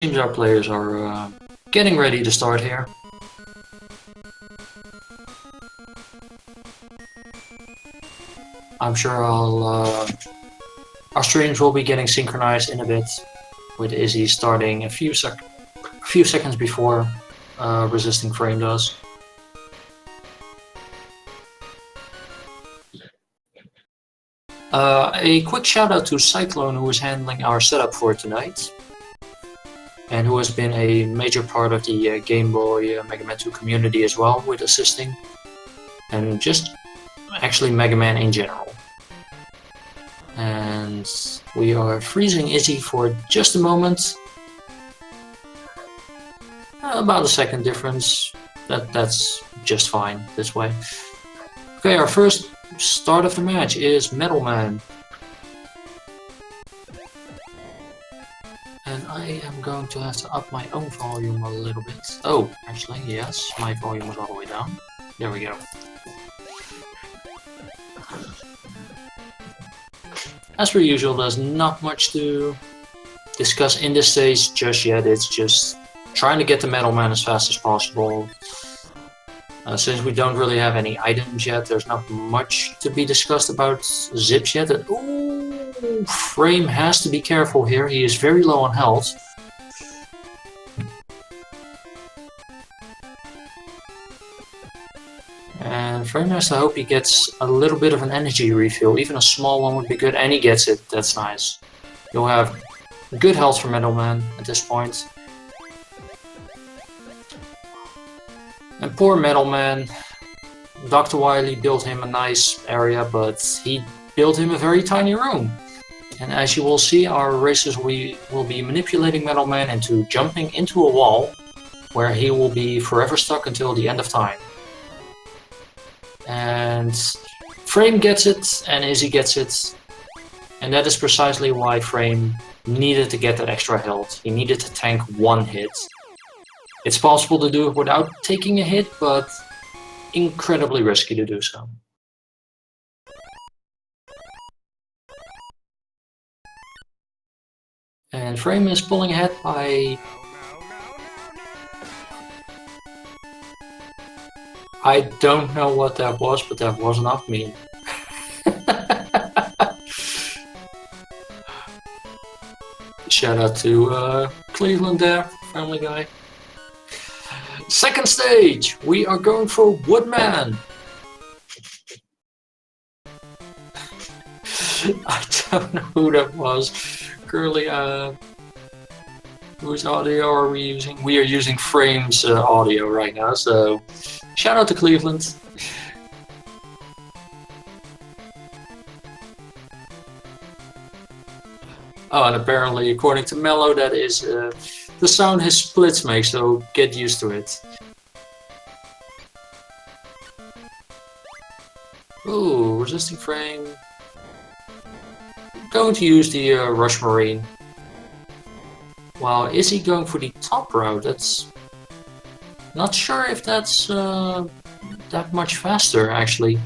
Seems our players are getting ready to start here. I'm sure our streams will be getting synchronized in a bit, with IZZIE starting a few seconds before Resisting Frame does. A quick shout out to Cyclone, who is handling our setup for tonight, and who has been a major part of the Game Boy Mega Man 2 community as well, with assisting, and just actually Mega Man in general. And we are freezing IZZIE for just a moment. About a second difference. That's just fine this way. Okay, our first start of the match is Metal Man. And I am going to have to up my own volume a little bit. Oh, actually, yes, my volume was all the way down. There we go. As per usual, there's not much to discuss in this stage just yet. It's just trying to get the Metal Man as fast as possible. Since we don't really have any items yet, there's not much to be discussed about Zips yet. Ooh, Frame has to be careful here. He is very low on health. And Frame has to hope he gets a little bit of an energy refill. Even a small one would be good, and he gets it. That's nice. You'll have good health for Metal Man at this point. And poor Metal Man, Dr. Wily built him a nice area, but he built him a very tiny room. And as you will see, our racers will be manipulating Metal Man into jumping into a wall, where he will be forever stuck until the end of time. And Frame gets it, and IZZIE gets it. And that is precisely why Frame needed to get that extra health. He needed to tank one hit. It's possible to do it without taking a hit, but incredibly risky to do so. And Frame is pulling ahead by... I don't know what that was, but that was not me. Shout out to Cleveland there, Family Guy. Second stage, we are going for Woodman. I don't know who that was. Curly, whose audio are we using? We are using Frame's audio right now, so shout out to Cleveland. Oh, and apparently, according to Mello, that is the sound his splits make, so get used to it. Ooh, Resisting Frame. Going to use the Rush Marine. While IZZIE going for the top route, that's... Not sure if that's that much faster, actually.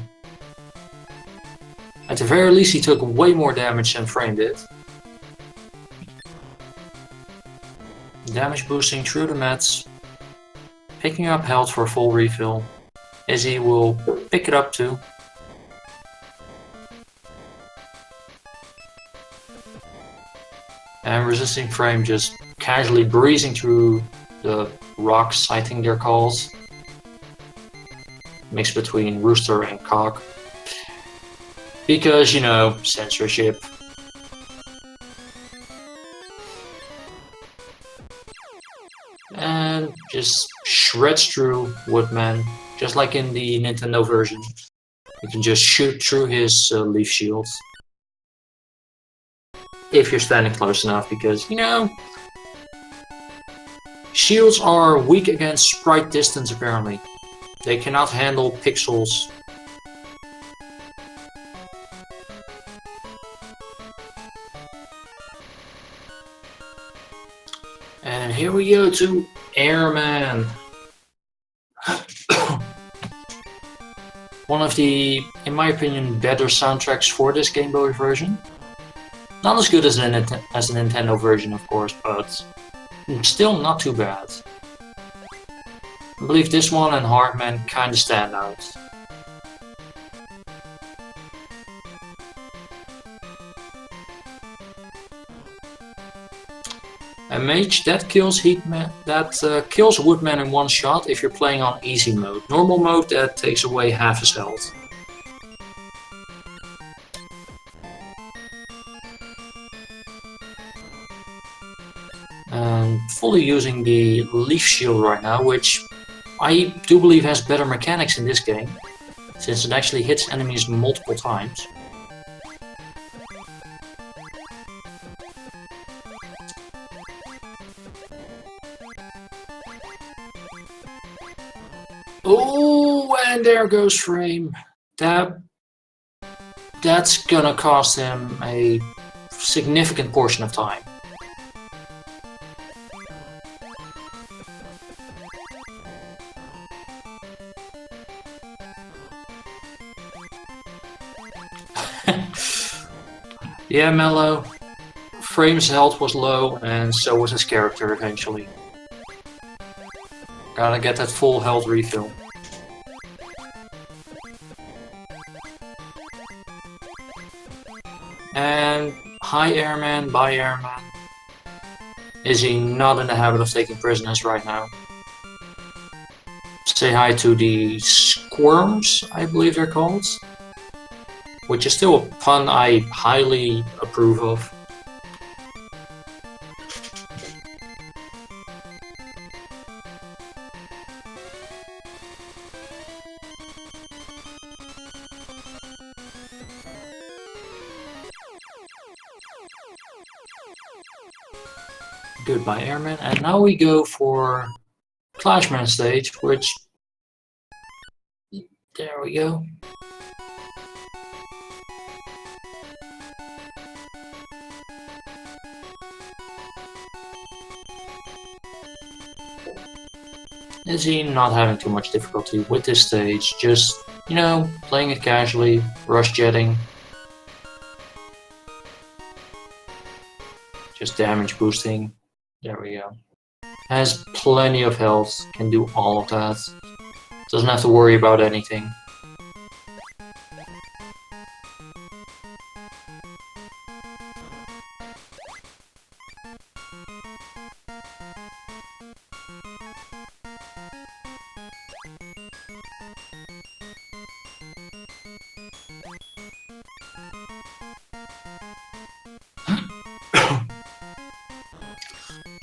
At the very least, he took way more damage than Frame did. Damage boosting through the mats, picking up health for a full refill. IZZIE will pick it up too. And Resisting Frame just casually breezing through the rocks, citing their calls. Mixed between Rooster and Cock. Because, you know, censorship. And just shreds through Woodman, just like in the Nintendo version. You can just shoot through his leaf shields. If you're standing close enough, because, you know, shields are weak against sprite distance apparently. They cannot handle pixels. And here we go to Airman. One of the, in my opinion, better soundtracks for this Game Boy version. Not as good as the Nintendo version, of course, but Still not too bad. I believe this one and Hardman kinda stand out. A mage that kills kills Woodman in one shot if you're playing on easy mode. Normal mode that takes away half his health. And fully using the leaf shield right now, which I do believe has better mechanics in this game, since it actually hits enemies multiple times. Oh, and there goes Frame. That's gonna cost him a significant portion of time. Yeah, Mellow. Frame's health was low, and so was his character eventually. Gotta get that full health refill. And hi Airman, bye Airman. Is he not in the habit of taking prisoners right now? Say hi to the Squirms, I believe they're called. Which is still a pun I highly approve of. Goodbye Airman, and now we go for Clashman stage, which... There we go. IZZIE not having too much difficulty with this stage, just, you know, playing it casually, rush jetting. Just damage boosting. There we go. Has plenty of health, can do all of that. Doesn't have to worry about anything.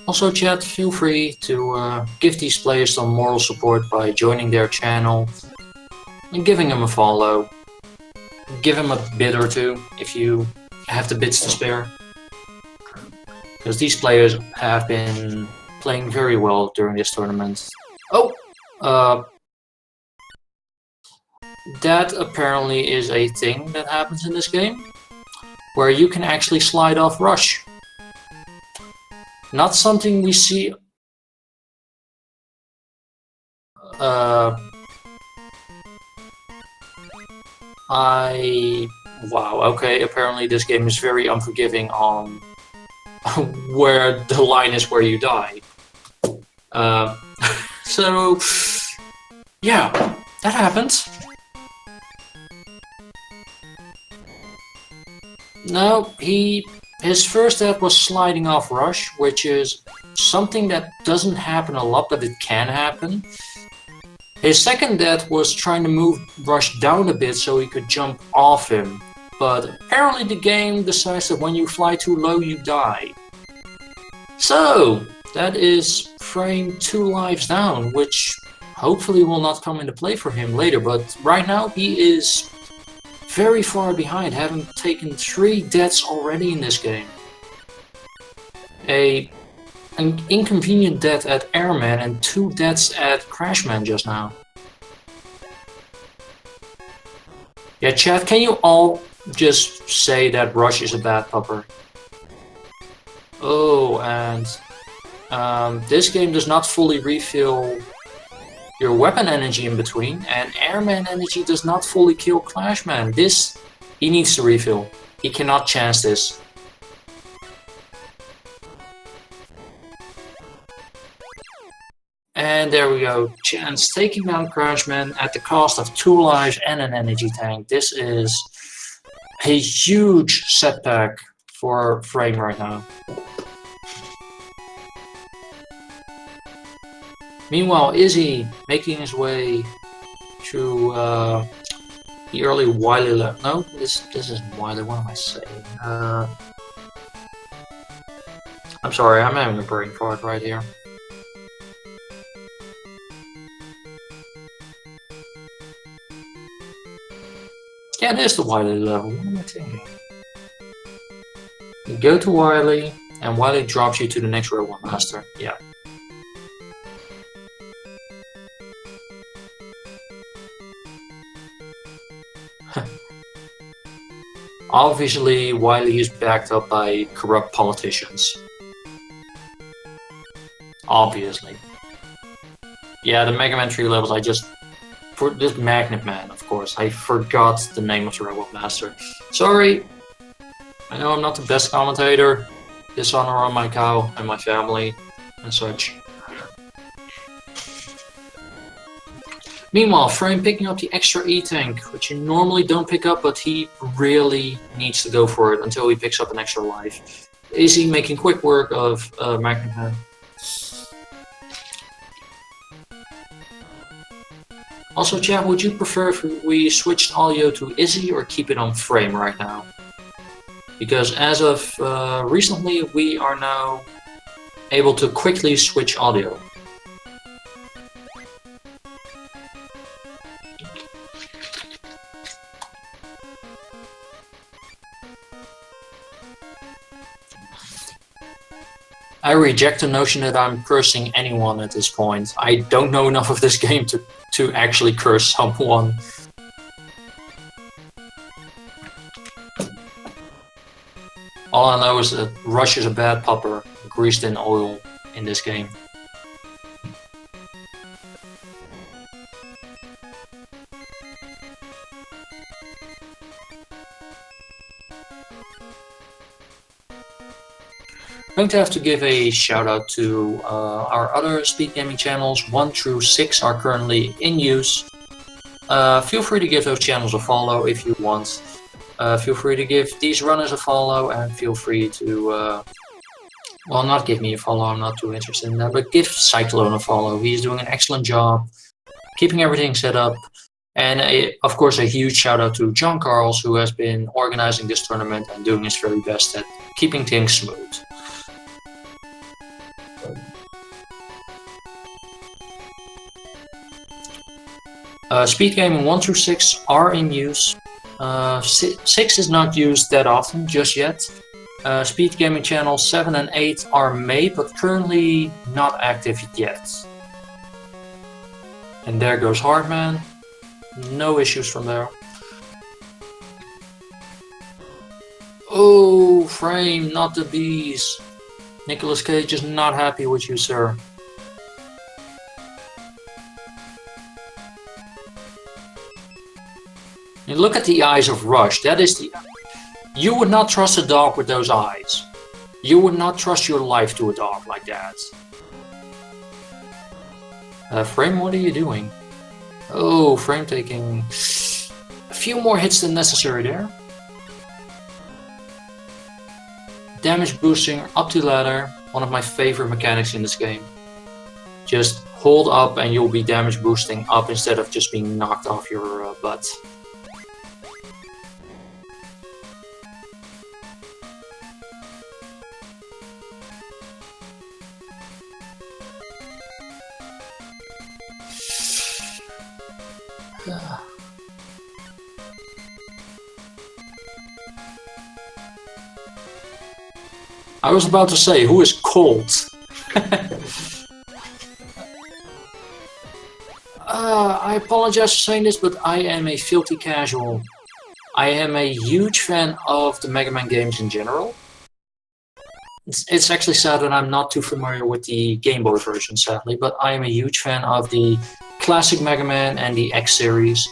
Also chat, feel free to give these players some moral support by joining their channel and giving them a follow. Give them a bid or two if you have the bits to spare. Because these players have been playing very well during this tournament. Oh! That apparently is a thing that happens in this game, where you can actually slide off rush. Not something we see... Wow, okay, apparently this game is very unforgiving on where the line is where you die. So... yeah, that happens. No, his first death was sliding off rush, which is something that doesn't happen a lot, but it can happen. His second death was trying to move rush down a bit so he could jump off him, but apparently the game decides that when you fly too low you die. So, that is Frame 2 lives down, which hopefully will not come into play for him later, but right now he is very far behind, having taken 3 deaths already in this game. An inconvenient death at Airman and 2 deaths at Crashman just now. Yeah, chat, can you all just say that Rush is a bad pupper? Oh, and this game does not fully refill your weapon energy in between, and Airman energy does not fully kill Clashman. This, he needs to refill. He cannot chance this. And there we go. Chance taking down Crashman at the cost of 2 lives and an energy tank. This is a huge setback for Frame right now. Meanwhile, IZZIE making his way through the early Wily level. No, this isn't Wily. What am I saying? I'm sorry, I'm having a brain fart right here. Yeah, it is the Wily level. What am I thinking? You go to Wily, and Wily drops you to the next Robot Master. Yeah. Obviously, Wily is backed up by corrupt politicians. Obviously. Yeah, the Mega Man 3 levels, for this Magnet Man, of course, I forgot the name of the Robot Master. Sorry! I know I'm not the best commentator. Dishonor on my cow and my family and such. Meanwhile, Frame picking up the extra E-Tank, which you normally don't pick up, but he really needs to go for it until he picks up an extra life. IZZIE making quick work of Magnet Man. Also, chat, would you prefer if we switched audio to IZZIE or keep it on Frame right now? Because as of recently, we are now able to quickly switch audio. I reject the notion that I'm cursing anyone at this point. I don't know enough of this game to actually curse someone. All I know is that Rush is a bad pupper, greased in oil in this game. I'm going to have to give a shout out to our other speed gaming channels. 1 through 6 are currently in use. Feel free to give those channels a follow if you want. Feel free to give these runners a follow, and feel free to, well, not give me a follow, I'm not too interested in that, but give Cyclone a follow. He's doing an excellent job keeping everything set up. And of course, a huge shout out to John Carls, who has been organizing this tournament and doing his very best at keeping things smooth. Speed gaming 1 through 6 are in use. 6 is not used that often just yet. Speed gaming channels 7 and 8 are made, but currently not active yet. And there goes Hardman. No issues from there. Oh, Frame, not the bees. Nicolas Cage is not happy with you, sir. And look at the eyes of Rush. That is the... You would not trust a dog with those eyes. You would not trust your life to a dog like that. Frame, what are you doing? Oh, Frame taking a few more hits than necessary there. Damage boosting up to ladder. One of my favorite mechanics in this game. Just hold up and you'll be damage boosting up instead of just being knocked off your butt. I was about to say, who is Colt? I apologize for saying this, but I am a filthy casual. I am a huge fan of the Mega Man games in general. It's actually sad that I'm not too familiar with the Game Boy version, sadly, but I am a huge fan of the classic Mega Man and the X series.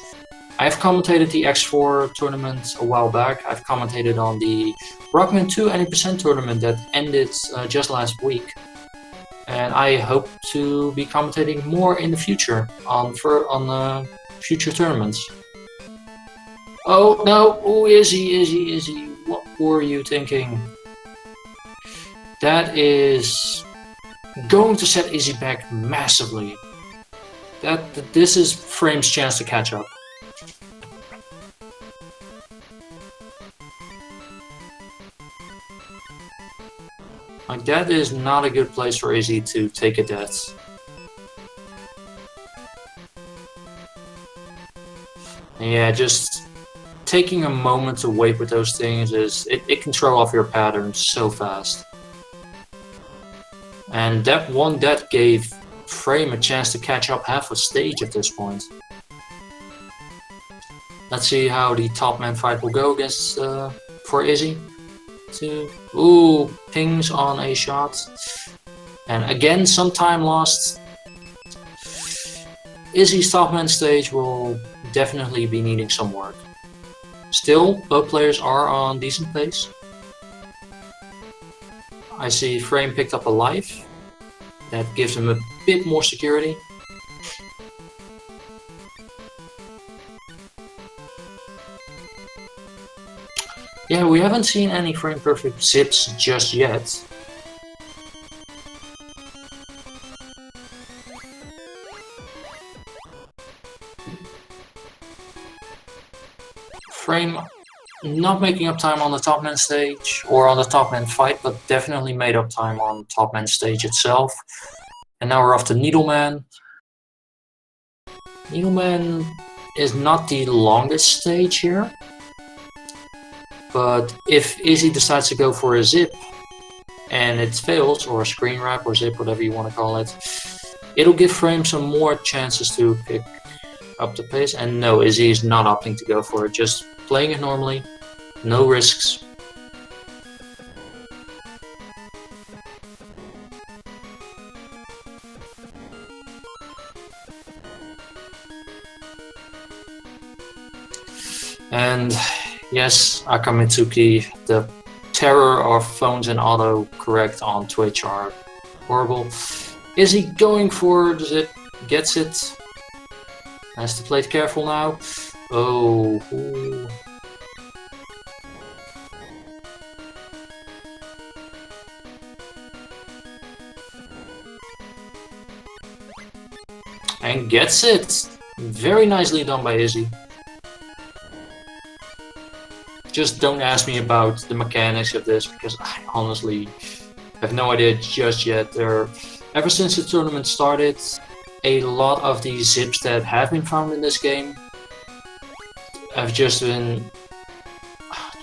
I've commentated the X4 tournament a while back. I've commentated on the Rockman 2 NE% tournament that ended just last week. and I hope to be commentating more in the future on future tournaments. Oh no! Oh, Izzy! What were you thinking? That is going to set Izzy back massively. This is Frame's chance to catch up. Like, that is not a good place for Izzy to take a death. Yeah, just taking a moment to wait with those things it can throw off your patterns so fast. And that one death gave Frame a chance to catch up half a stage at this point. Let's see how the top man fight will go against for Izzy. Ooh, pings on a shot. And again, some time lost. Izzy's top man stage will definitely be needing some work. Still, both players are on decent pace. I see Frame picked up a life. That gives him a bit more security. Yeah, we haven't seen any frame perfect zips just yet. Frame not making up time on the top man stage or on the top man fight, but definitely made up time on top man stage itself. And now we're off to Needleman. Needleman is not the longest stage here. But if Izzy decides to go for a zip and it fails, or a screen wrap or zip, whatever you want to call it, it'll give Frame some more chances to pick up the pace. And no, Izzy is not opting to go for it, just playing it normally, no risks. And yes, Akamitsuki, the terror of phones and autocorrect on Twitch are horrible. Is he going for the zip? Gets it. Has to play it careful now. Oh. Ooh. And gets it. Very nicely done by Izzy. Just don't ask me about the mechanics of this, because I honestly have no idea just yet. Ever since the tournament started, a lot of the zips that have been found in this game have just been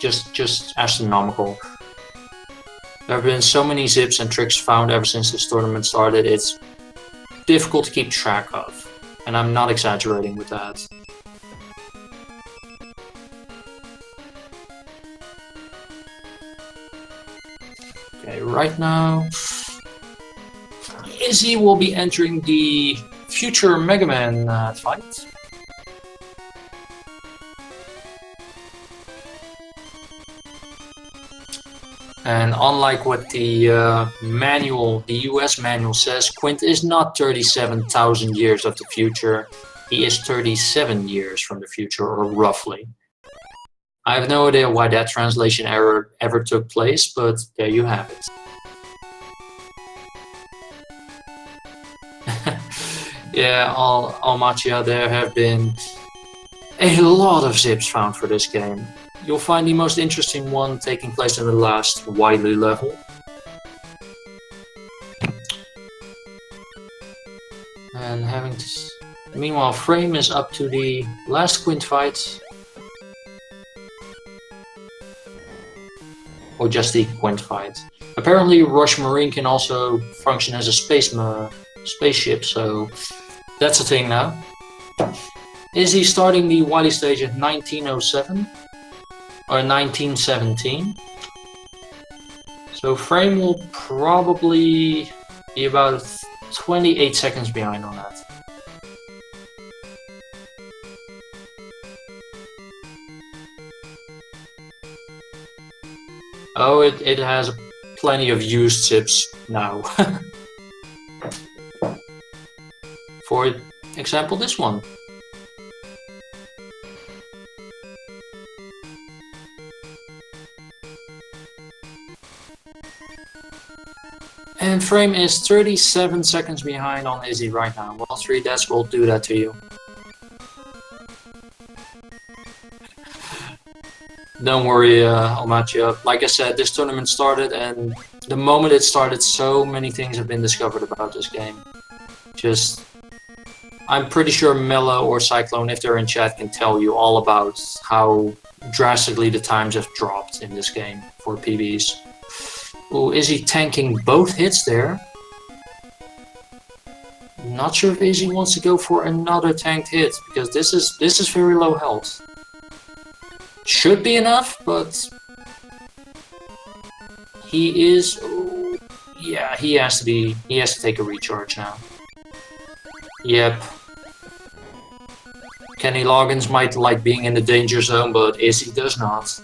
just astronomical. There have been so many zips and tricks found ever since this tournament started, it's difficult to keep track of. And I'm not exaggerating with that. Okay, right now, Izzy will be entering the future Mega Man fight. And unlike what the manual, the US manual says, Quint is not 37,000 years of the future. He is 37 years from the future, or roughly. I have no idea why that translation error ever took place, but there you have it. Yeah, Almacia, there have been a lot of zips found for this game. You'll find the most interesting one taking place in the last Wily level. And meanwhile, Frame is up to the last Quint fight. Or just the Quint fight. Apparently Rush Marine can also function as a spaceship, so that's a thing now. Is he starting the Wily stage at 1907? Or 1917? So Frame will probably be about 28 seconds behind on that. Oh, it has plenty of used zips now. For example, this one. And Frame is 37 seconds behind on IZZIE right now. Well, 3 deaths will do that to you. Don't worry, I'll match you up. Like I said, this tournament started, and the moment it started, so many things have been discovered about this game. I'm pretty sure Mello or Cyclone, if they're in chat, can tell you all about how drastically the times have dropped in this game for PBs. Ooh, IZZIE tanking both hits there. Not sure if IZZIE wants to go for another tanked hit, because this is very low health. Should be enough, but he is. Ooh, yeah, he has to take a recharge now. Yep. Kenny Loggins might like being in the danger zone, but IZZIE does not.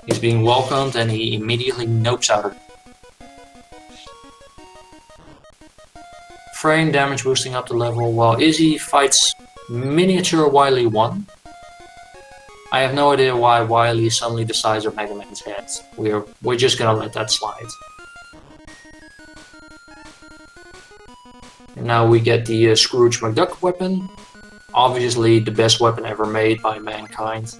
He's being welcomed and he immediately nopes out of it. Frame damage boosting up the level while IZZIE fights miniature Wily 1. I have no idea why Wily is suddenly the size of Mega Man's head. We're just gonna let that slide. And now we get the Scrooge McDuck weapon. Obviously the best weapon ever made by mankind.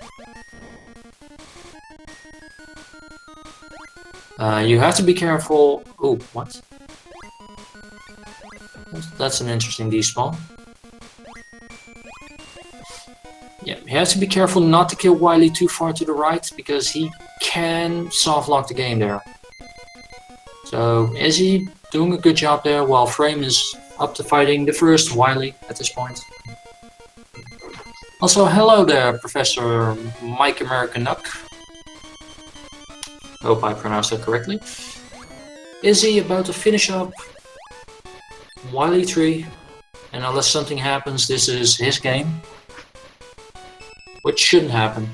You have to be careful. Oh, what? That's an interesting despawn. Yeah, you have to be careful not to kill Wily too far to the right, because he can soft lock the game there. So IZZIE doing a good job there, while Frame is up to fighting the first Wily at this point. Also, hello there, Professor Mike American Nuck. Hope I pronounced that correctly. IZZIE about to finish up Wily 3, and unless something happens, this is his game. Which shouldn't happen.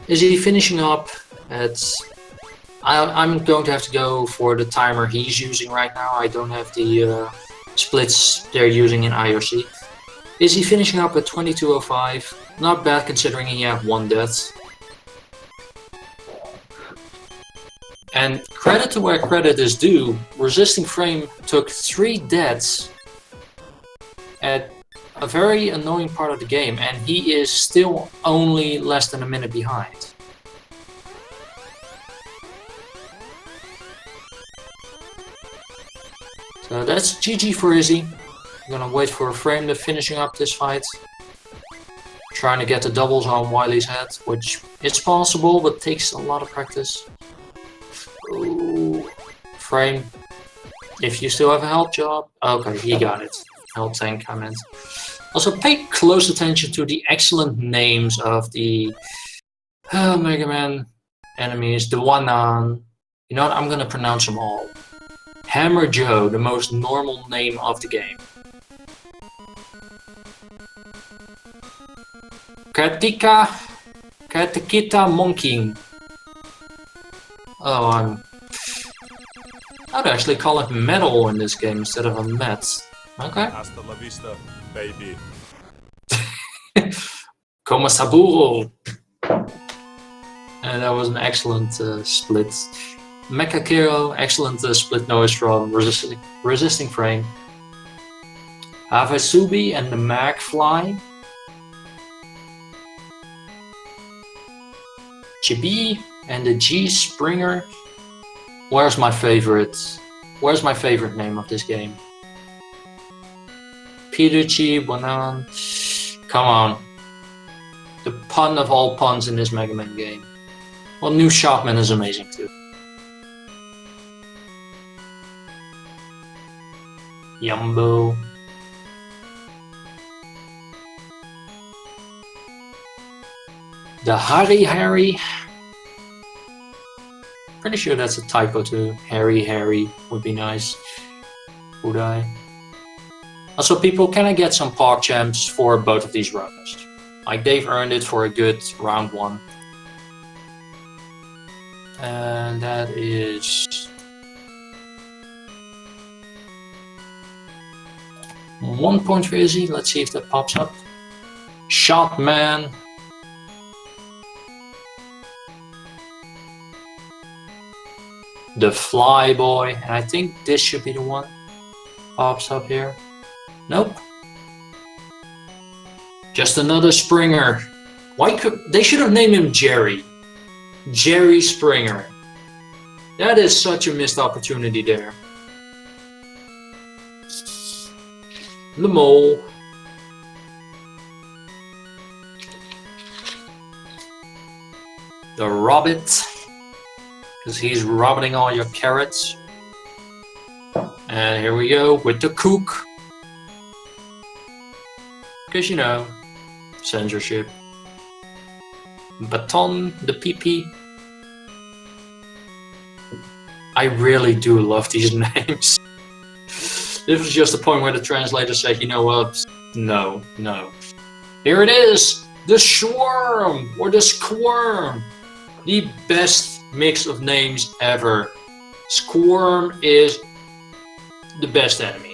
IZZIE finishing up at... I'm going to have to go for the timer he's using right now. I don't have the splits they're using in IRC. IZZIE finishing up at 22:05. Not bad considering he had 1 death. And credit to where credit is due, Resisting Frame took 3 deaths at a very annoying part of the game, and he is still only less than a minute behind. So that's GG for IZZIE. I'm gonna wait for Frame to finishing up this fight. Trying to get the doubles on Wily's head, which is possible, but takes a lot of practice. Ooh. Frame, if you still have a help job. Okay, he got it. Help tank comment. Also, pay close attention to the excellent names of the Mega Man enemies. The one on... You know what? I'm gonna pronounce them all. Hammer Joe, the most normal name of the game. Katekita Monkey. Oh, I'd actually call it metal in this game instead of a met. Okay. Hasta la vista, baby. Como Saburo. And that was an excellent split. Mecha Kiro, excellent split noise from Resisting Frame. Havasubi and the Mag Fly. Chibi and the G Springer. Where's my favorite name of this game? Peterchi, Bonan. Come on. The pun of all puns in this Mega Man game. Well, New Shopman is amazing too. Yumbo. The Harry. Pretty sure that's a typo too. Harry would be nice. Would I? Also, people, can I get some Park Champs for both of these runners? Like, they've earned it for a good round 1. And that is... 1 point for IZZIE. Let's see if that pops up. Shot man. The Flyboy. And I think this should be the one. Pops up here. Nope. Just another Springer. Why could they should have named him Jerry? Jerry Springer. That is such a missed opportunity there. The Mole. The Rabbit. Because he's robbing all your carrots. And here we go with the Cook. Because you know, censorship. Baton, the PP. I really do love these names. This was just the point where the translator said, you know what? No, no. Here it is! The Swarm! Or the Squirm! The best mix of names ever. Squirm is the best enemy.